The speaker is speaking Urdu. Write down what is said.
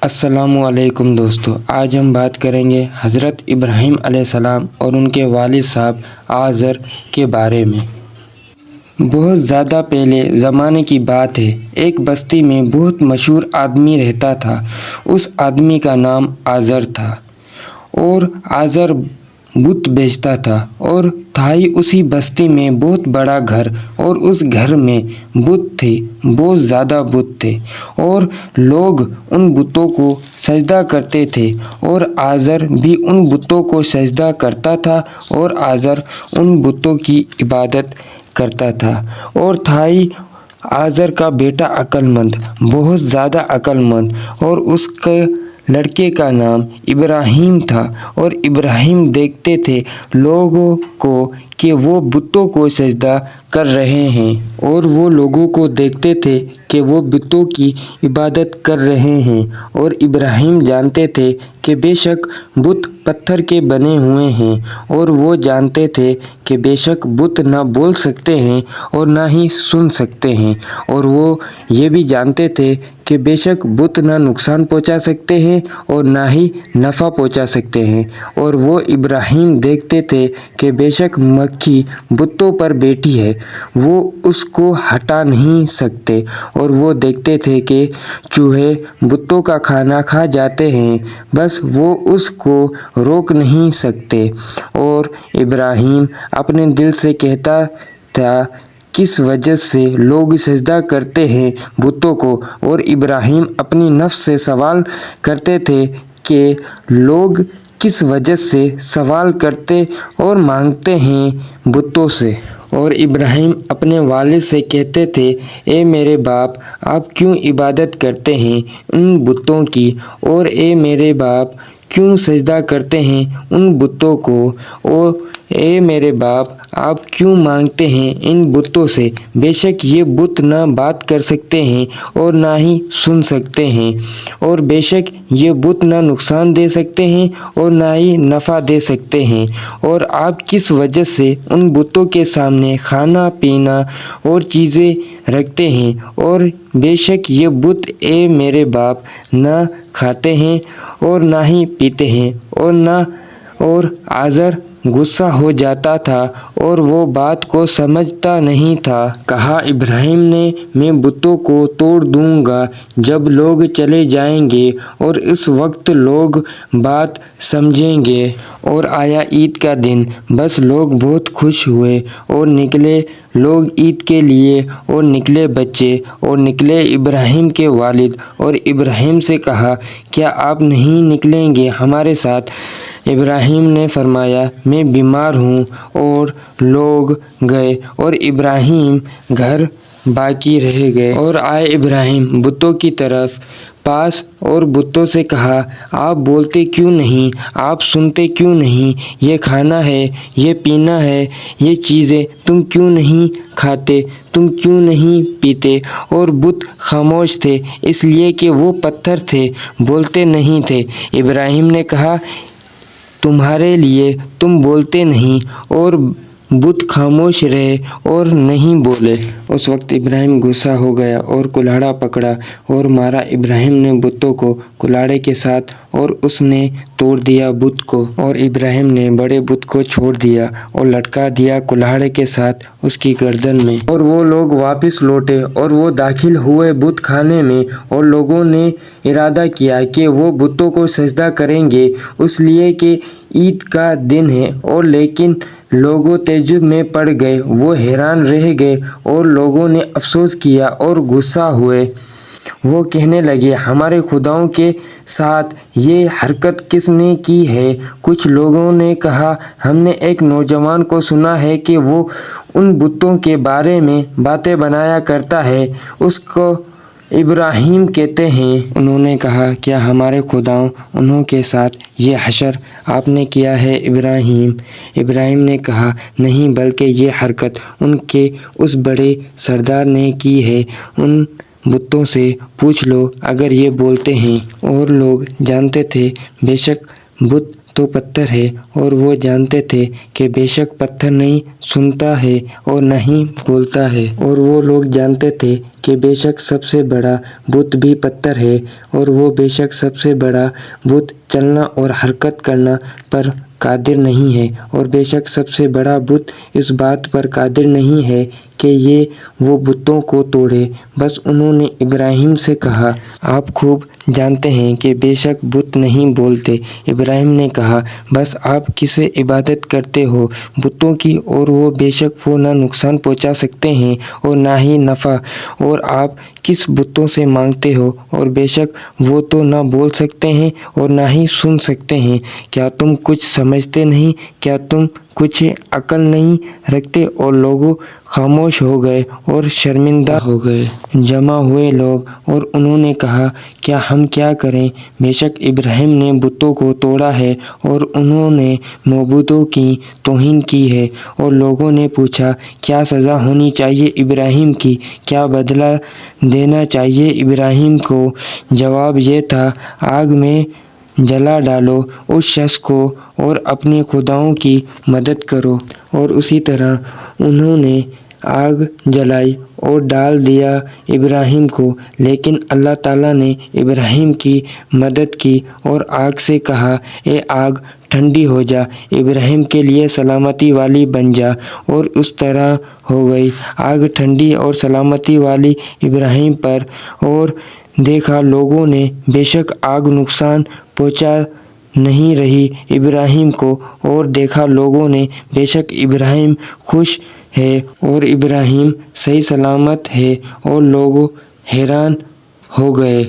السلام علیکم دوستو، آج ہم بات کریں گے حضرت ابراہیم علیہ السلام اور ان کے والد صاحب آزر کے بارے میں۔ بہت زیادہ پہلے زمانے کی بات ہے، ایک بستی میں بہت مشہور آدمی رہتا تھا۔ اس آدمی کا نام آزر تھا اور آزر بت بیچتا تھا اور تھا ہی اسی بستی میں بہت بڑا گھر، اور اس گھر میں بت تھے، بہت زیادہ بت تھے اور لوگ ان بتوں کو سجدہ کرتے تھے اور آزر بھی ان بتوں کو سجدہ کرتا تھا اور آزر ان بتوں کی عبادت کرتا تھا۔ اور تھا ہی آزر کا بیٹا عقل مند، بہت زیادہ عقل مند، اور اس کے لڑکے کا نام ابراہیم تھا۔ اور ابراہیم دیکھتے تھے لوگوں کو کہ وہ بتوں کو سجدہ کر رہے ہیں، اور وہ لوگوں کو دیکھتے تھے کہ وہ بتوں کی عبادت کر رہے ہیں، اور ابراہیم جانتے تھے کہ بے شک بت پتھر کے بنے ہوئے ہیں، اور وہ جانتے تھے کہ بے شک بت نہ بول سکتے ہیں اور نہ ہی سن سکتے ہیں، اور وہ یہ بھی جانتے تھے کہ بے شک بت نہ نقصان پہنچا سکتے ہیں اور نہ ہی نفع پہنچا سکتے ہیں۔ اور وہ ابراہیم دیکھتے تھے کہ بے شک مکھی بتوں پر بیٹھی ہے، وہ اس کو ہٹا نہیں سکتے، اور وہ دیکھتے تھے کہ چوہے بتوں کا کھانا کھا جاتے ہیں، بس وہ اس کو روک نہیں سکتے۔ اور ابراہیم اپنے دل سے کہتا تھا کس وجہ سے لوگ سجدہ کرتے ہیں بتوں کو، اور ابراہیم اپنی نفس سے سوال کرتے تھے کہ لوگ کس وجہ سے سوال کرتے اور مانگتے ہیں بتوں سے۔ اور ابراہیم اپنے والد سے کہتے تھے اے میرے باپ، آپ کیوں عبادت کرتے ہیں ان بتوں کی، اور اے میرے باپ کیوں سجدہ کرتے ہیں ان بتوں کو، اور اے میرے باپ آپ کیوں مانگتے ہیں ان بتوں سے، بے شک یہ بت نہ بات کر سکتے ہیں اور نہ ہی سن سکتے ہیں، اور بے شک یہ بت نہ نقصان دے سکتے ہیں اور نہ ہی نفع دے سکتے ہیں، اور آپ کس وجہ سے ان بتوں کے سامنے کھانا پینا اور چیزیں رکھتے ہیں، اور بے شک یہ بت اے میرے باپ نہ کھاتے ہیں اور نہ ہی پیتے ہیں، اور آزر غصہ ہو جاتا تھا اور وہ بات کو سمجھتا نہیں تھا۔ کہا ابراہیم نے میں بتوں کو توڑ دوں گا جب لوگ چلے جائیں گے، اور اس وقت لوگ بات سمجھیں گے۔ اور آیا عید کا دن، بس لوگ بہت خوش ہوئے اور نکلے لوگ عید کے لیے، اور نکلے بچے اور نکلے ابراہیم کے والد، اور ابراہیم سے کہا کیا آپ نہیں نکلیں گے ہمارے ساتھ؟ ابراہیم نے فرمایا میں بیمار ہوں، اور لوگ گئے اور ابراہیم گھر باقی رہ گئے۔ اور آئے ابراہیم بتوں کی طرف پاس اور بتوں سے کہا آپ بولتے کیوں نہیں، آپ سنتے کیوں نہیں، یہ کھانا ہے، یہ پینا ہے، یہ چیزیں تم کیوں نہیں کھاتے، تم کیوں نہیں پیتے؟ اور بت خاموش تھے، اس لیے کہ وہ پتھر تھے، بولتے نہیں تھے۔ ابراہیم نے کہا تمہارے لیے تم بولتے نہیں، اور بت خاموش رہے اور نہیں بولے۔ اس وقت ابراہیم غصہ ہو گیا اور کلاڑا پکڑا اور مارا ابراہیم نے بتوں کو کلاڑے کے ساتھ، اور اس نے توڑ دیا بت کو، اور ابراہیم نے بڑے بت کو چھوڑ دیا اور لٹکا دیا کلاڑے کے ساتھ اس کی گردن میں۔ اور وہ لوگ واپس لوٹے اور وہ داخل ہوئے بت خانے میں، اور لوگوں نے ارادہ کیا کہ وہ بتوں کو سجدہ کریں گے اس لیے کہ عید کا دن ہے، اور لیکن لوگ تعجب میں پڑ گئے، وہ حیران رہ گئے اور لوگوں نے افسوس کیا اور غصہ ہوئے۔ وہ کہنے لگے ہمارے خداؤں کے ساتھ یہ حرکت کس نے کی ہے؟ کچھ لوگوں نے کہا ہم نے ایک نوجوان کو سنا ہے کہ وہ ان بتوں کے بارے میں باتیں بنایا کرتا ہے، اس کو ابراہیم کہتے ہیں۔ انہوں نے کہا کیا ہمارے خداؤں انہوں کے ساتھ یہ حشر آپ نے کیا ہے ابراہیم؟ ابراہیم نے کہا نہیں، بلکہ یہ حرکت ان کے اس بڑے سردار نے کی ہے، ان بتوں سے پوچھ لو اگر یہ بولتے ہیں۔ اور لوگ جانتے تھے بے شک بت تو پتھر ہے، اور وہ جانتے تھے کہ بے شک پتھر نہیں سنتا ہے اور نہ ہی بولتا ہے، اور وہ لوگ جانتے تھے کہ بے شک سب سے بڑا بت بھی پتھر ہے، اور وہ بے شک سب سے بڑا بت چلنا اور حرکت کرنا پر قادر نہیں ہے، اور بے شک سب سے بڑا بت اس بات پر قادر نہیں ہے کہ یہ وہ بتوں کو توڑے۔ بس انہوں نے ابراہیم سے کہا، آپ خوب جانتے ہیں کہ بے شک بت نہیں بولتے۔ ابراہیم نے کہا، بس آپ کسے عبادت کرتے ہو؟ بتوں کی، اور وہ بے شک وہ نہ نقصان پہنچا سکتے ہیں اور نہ ہی نفع، اور آپ کس بتوں سے مانگتے ہو؟ اور بے شک وہ تو نہ بول سکتے ہیں اور نہ ہی سن سکتے ہیں۔ کیا تم کچھ سمجھتے نہیں؟ کیا تم کچھ عقل نہیں رکھتے؟ اور لوگ خاموش ہو گئے اور شرمندہ ہو گئے۔ جمع ہوئے لوگ، اور انہوں نے کہا، کیا ہم کیا کریں؟ بے شک ابراہیم نے بتوں کو توڑا ہے اور انہوں نے معبودوں کی توہین کی ہے۔ اور لوگوں نے پوچھا، کیا سزا ہونی چاہیے ابراہیم کی؟ کیا بدلہ دینا چاہیے ابراہیم کو؟ جواب یہ تھا، آگ میں جلا ڈالو اس شخص کو اور اپنے خداؤں کی مدد کرو۔ اور اسی طرح انہوں نے آگ جلائی اور ڈال دیا ابراہیم کو، لیکن اللہ تعالیٰ نے ابراہیم کی مدد کی اور آگ سے کہا، اے آگ ٹھنڈی ہو جا، ابراہیم کے لیے سلامتی والی بن جا، اور اس طرح ہو گئی۔ آگ ٹھنڈی اور سلامتی والی ابراہیم پر، اور دیکھا لوگوں نے بے شک آگ نقصان پہنچا نہیں رہی ابراہیم کو، اور دیکھا لوگوں نے بے شک ابراہیم خوش ہے اور ابراہیم صحیح سلامت ہے، اور لوگ حیران ہو گئے۔